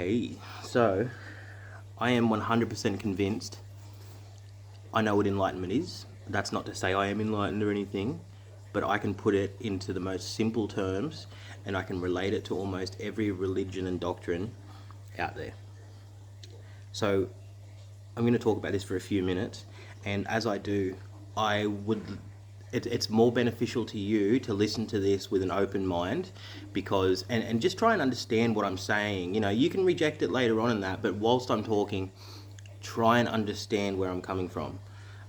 Okay, so I am 100% convinced I know what enlightenment is. That's not to say I am enlightened or anything, but I can put it into the most simple terms and I can relate it to almost every religion and doctrine out there. So I'm going to talk about this for a few minutes, and as I do, I would. It's more beneficial to you to listen to this with an open mind, because and just try and understand what I'm saying. You know, you can reject it later on in that, but whilst I'm talking, try and understand where I'm coming from.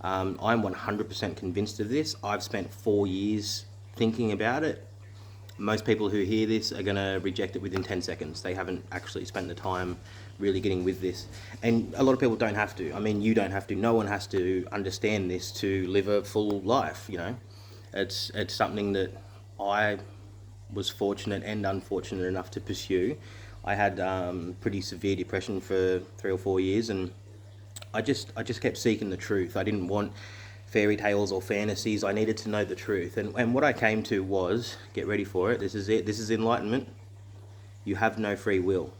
I'm 100% convinced of this. I've spent 4 years thinking about it. Most people who hear this are going to reject it within 10 seconds. They haven't actually spent the time really getting with this. And a lot of people don't have to. I mean, you don't have to. No one has to understand this to live a full life, you know. It's something that I was fortunate and unfortunate enough to pursue. I had pretty severe depression for 3 or 4 years, and I just kept seeking the truth. I didn't want fairy tales or fantasies. I needed to know the truth. And what I came to was, get ready for it, this is it, this is enlightenment. You have no free will.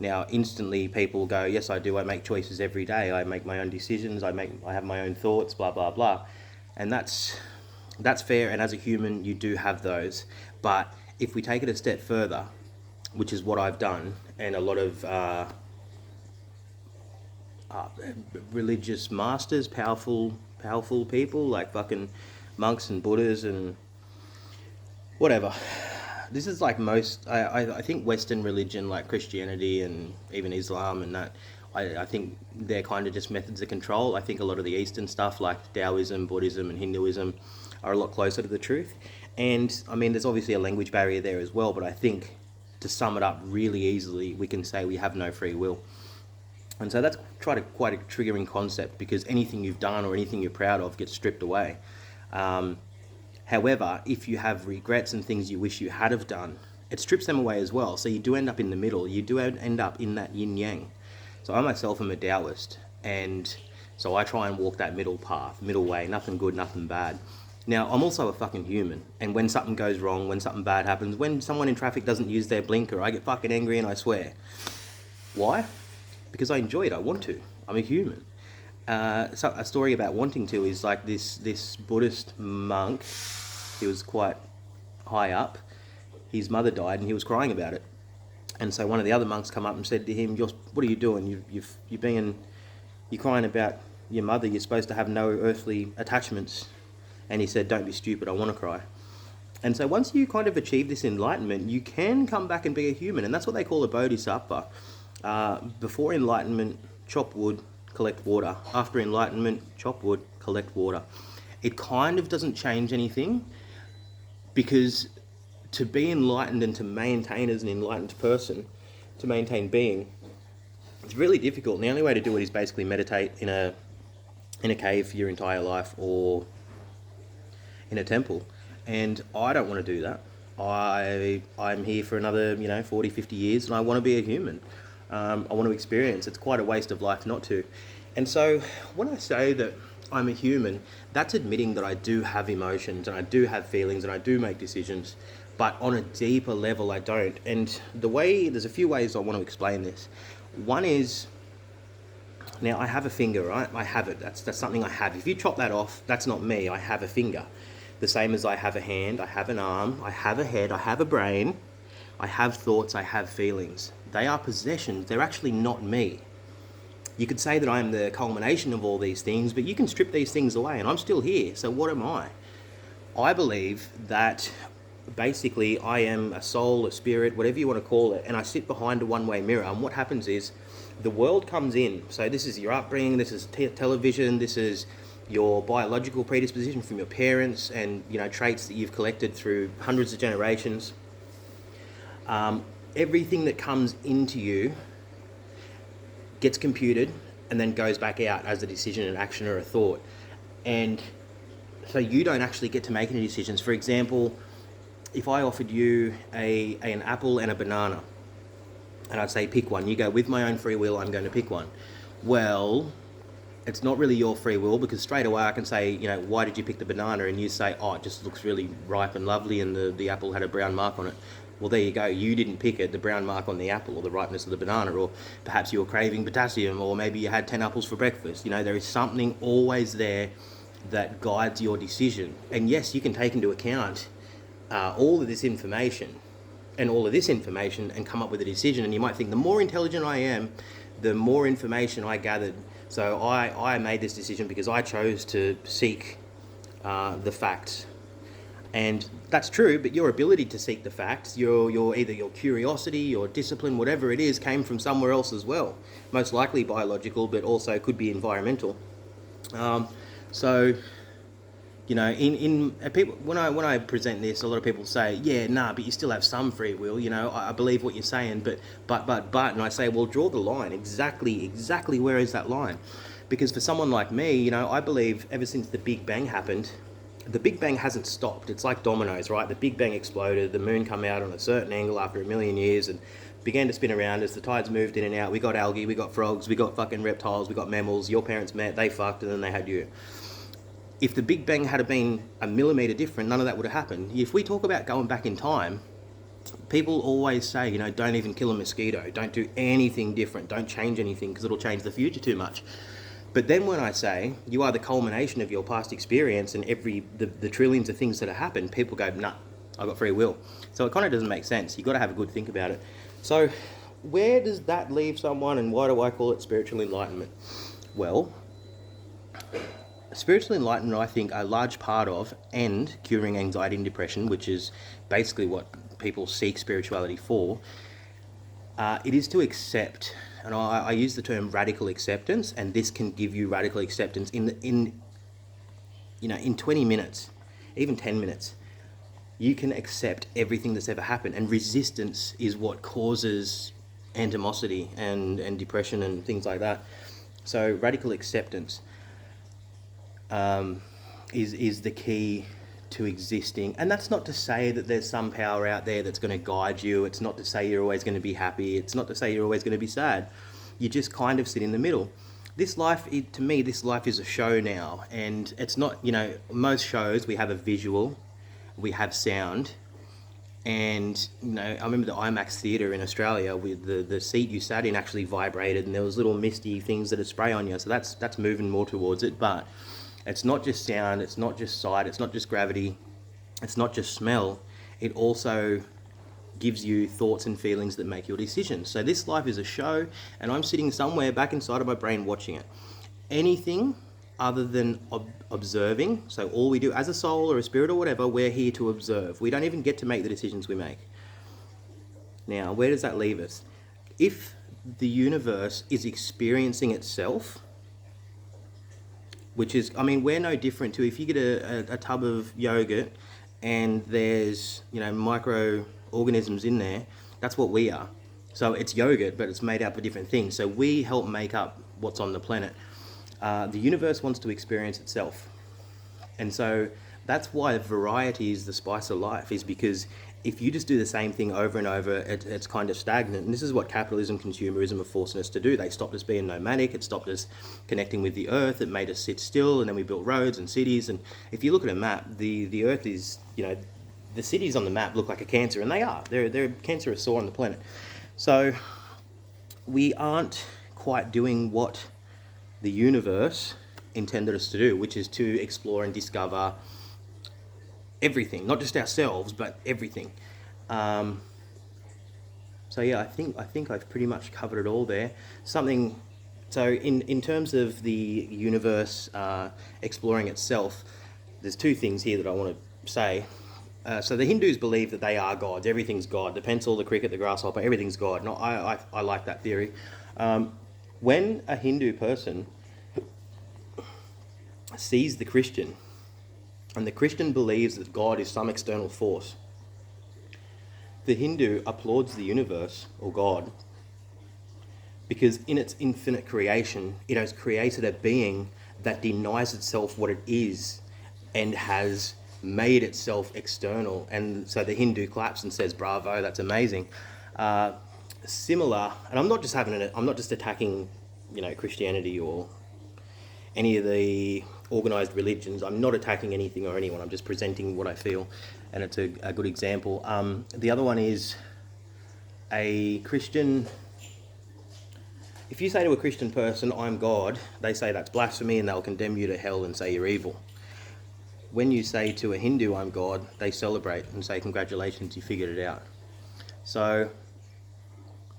Now, instantly people go, yes, I do. I make choices every day. I make my own decisions. I have my own thoughts, blah, blah, blah. And that's fair. And as a human, you do have those. But if we take it a step further, which is what I've done, and a lot of religious masters, powerful people like fucking monks and Buddhas and whatever. This is like most, I think Western religion like Christianity and even Islam and that, I think they're kind of just methods of control. I think a lot of the Eastern stuff like Taoism, Buddhism and Hinduism are a lot closer to the truth. And I mean, there's obviously a language barrier there as well, but I think to sum it up really easily, we can say we have no free will. And so that's quite a triggering concept, because anything you've done or anything you're proud of gets stripped away. However, if you have regrets and things you wish you had have done, it strips them away as well. So you do end up in the middle. You do end up in that yin yang. So I myself am a Taoist, and so I try and walk that middle path, middle way, nothing good, nothing bad. Now, I'm also a fucking human, and when something goes wrong, when something bad happens, when someone in traffic doesn't use their blinker, I get fucking angry and I swear. Why? Because I enjoy it. I want to. I'm a human. So a story about wanting to is like this Buddhist monk. He was quite high up. His mother died, and he was crying about it. And so one of the other monks come up and said to him, "What are you doing? You're crying about your mother. You're supposed to have no earthly attachments." And he said, "Don't be stupid. I want to cry." And so once you kind of achieve this enlightenment, you can come back and be a human, and that's what they call a bodhisattva. Before enlightenment, chop wood, collect water. After enlightenment, chop wood, collect water. It kind of doesn't change anything, because to be enlightened and to maintain as an enlightened person, to maintain being, it's really difficult. And the only way to do it is basically meditate in a cave for your entire life or in a temple. And I don't want to do that. I'm here for another 40, 50 years, and I want to be a human. I want to experience. It's quite a waste of life not to. And so when I say that I'm a human, that's admitting that I do have emotions and I do have feelings and I do make decisions, but on a deeper level I don't. And there's a few ways I want to explain this. One is, now I have a finger, right? I have it. That's something I have. If you chop that off, that's not me. I have a finger. The same as I have a hand, I have an arm, I have a head, I have a brain, I have thoughts, I have feelings. They are possessions. They're actually not me. You could say that I am the culmination of all these things, but you can strip these things away and I'm still here. So what am I? I believe that basically I am a soul, a spirit, whatever you want to call it, and I sit behind a one-way mirror. And what happens is the world comes in. So this is your upbringing, this is television, this is your biological predisposition from your parents, and traits that you've collected through hundreds of generations. Everything that comes into you gets computed and then goes back out as a decision, an action, or a thought. And so you don't actually get to make any decisions. For example, if I offered you an apple and a banana, and I'd say pick one, you go, with my own free will, I'm going to pick one. Well, it's not really your free will, because straight away I can say, why did you pick the banana? And you say, oh, it just looks really ripe and lovely, and the apple had a brown mark on it. Well, there you go. You didn't pick it, the brown mark on the apple or the ripeness of the banana, or perhaps you were craving potassium, or maybe you had 10 apples for breakfast. You know, there is something always there that guides your decision. And yes, you can take into account all of this information and all of this information and come up with a decision. And you might think, the more intelligent I am, the more information I gathered. So I made this decision because I chose to seek the facts. And that's true, but your ability to seek the facts, your either your curiosity, your discipline, whatever it is, came from somewhere else as well. Most likely biological, but also could be environmental. So, you know, in people, when I present this, a lot of people say, yeah, nah, but you still have some free will. You know, I believe what you're saying, but, and I say, well, draw the line. Exactly where is that line? Because for someone like me, you know, I believe ever since the Big Bang happened, the Big Bang hasn't stopped. It's like dominoes, right? The Big Bang exploded, the moon came out on a certain angle after 1 million years and began to spin around as the tides moved in and out. We got algae, we got frogs, we got fucking reptiles, we got mammals. Your parents met, they fucked, and then they had you. If the Big Bang had been a millimetre different, none of that would have happened. If we talk about going back in time, people always say, you know, don't even kill a mosquito, don't do anything different, don't change anything because it'll change the future too much. But then when I say you are the culmination of your past experience and the trillions of things that have happened, people go, nah, I've got free will. So it kind of doesn't make sense. You've got to have a good think about it. So where does that leave someone, and why do I call it spiritual enlightenment? Well, spiritual enlightenment, I think, a large part of, and curing anxiety and depression, which is basically what people seek spirituality for, it is to accept. And I use the term radical acceptance, and this can give you radical acceptance in 20 minutes, even 10 minutes. You can accept everything that's ever happened, and resistance is what causes animosity and depression and things like that. So radical acceptance is the key to existing. And that's not to say that there's some power out there that's going to guide you. It's not to say you're always going to be happy. It's not to say you're always going to be sad. You just kind of sit in the middle. This life, to me, this life is a show now. And it's not, you know, most shows we have a visual, we have sound. And, you know, I remember the IMAX theatre in Australia with the seat you sat in actually vibrated, and there was little misty things that would spray on you. So that's moving more towards it. But it's not just sound, it's not just sight, it's not just gravity, it's not just smell. It also gives you thoughts and feelings that make your decisions. So this life is a show, and I'm sitting somewhere back inside of my brain watching it. Anything other than observing, so all we do as a soul or a spirit or whatever, we're here to observe. We don't even get to make the decisions we make. Now, where does that leave us? If the universe is experiencing itself, which is, I mean, we're no different to if you get a tub of yogurt and there's, you know, microorganisms in there, that's what we are. So it's yogurt, but it's made up of different things. So we help make up what's on the planet. The universe wants to experience itself. And so that's why variety is the spice of life, is because if you just do the same thing over and over, it's kind of stagnant. And this is what capitalism, consumerism are forcing us to do. They stopped us being nomadic. It stopped us connecting with the earth. It made us sit still. And then we built roads and cities. And if you look at a map, the earth is, you know, the cities on the map look like a cancer. And they are. They're a cancerous sore on the planet. So we aren't quite doing what the universe intended us to do, which is to explore and discover everything, not just ourselves, but everything. So yeah, I think I've pretty much covered it all there. So in terms of the universe exploring itself, there's two things here that I want to say. So the Hindus believe that they are gods. Everything's God. The pencil, the cricket, the grasshopper, everything's God. No, I like that theory. When a Hindu person sees the Christian, and the Christian believes that God is some external force, the Hindu applauds the universe, or God, because in its infinite creation, it has created a being that denies itself what it is and has made itself external. And so the Hindu claps and says, bravo, that's amazing. Similar, and I'm not just attacking, you know, Christianity or any of the organised religions. I'm not attacking anything or anyone. I'm just presenting what I feel. and it's a good example. The other one is a Christian. If you say to a Christian person, I'm God, they say that's blasphemy and they'll condemn you to hell and say you're evil. When you say to a Hindu, I'm God, they celebrate and say, congratulations, you figured it out. So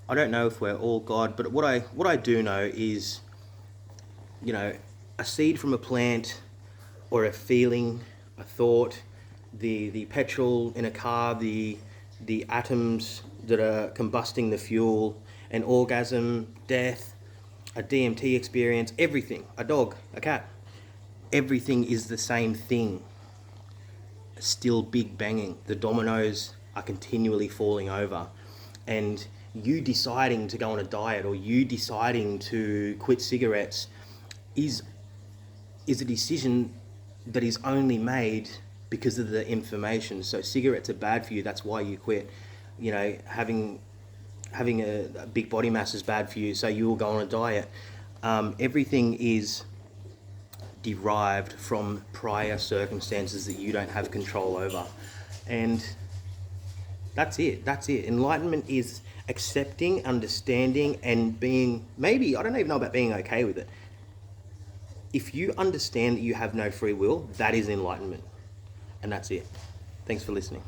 I don't know if we're all God, but what I do know is, a seed from a plant or a feeling, a thought, the petrol in a car, the atoms that are combusting the fuel, an orgasm, death, a DMT experience, everything, a dog, a cat, everything is the same thing. Still big banging. The dominoes are continually falling over. And you deciding to go on a diet or you deciding to quit cigarettes is a decision that is only made because of the information. So cigarettes are bad for you, that's why you quit. Having a big body mass is bad for you, so you will go on a diet. Everything is derived from prior circumstances that you don't have control over. And that's it. Enlightenment is accepting, understanding, and being, maybe, I don't even know about being okay with it. If you understand that you have no free will, that is enlightenment. And that's it. Thanks for listening.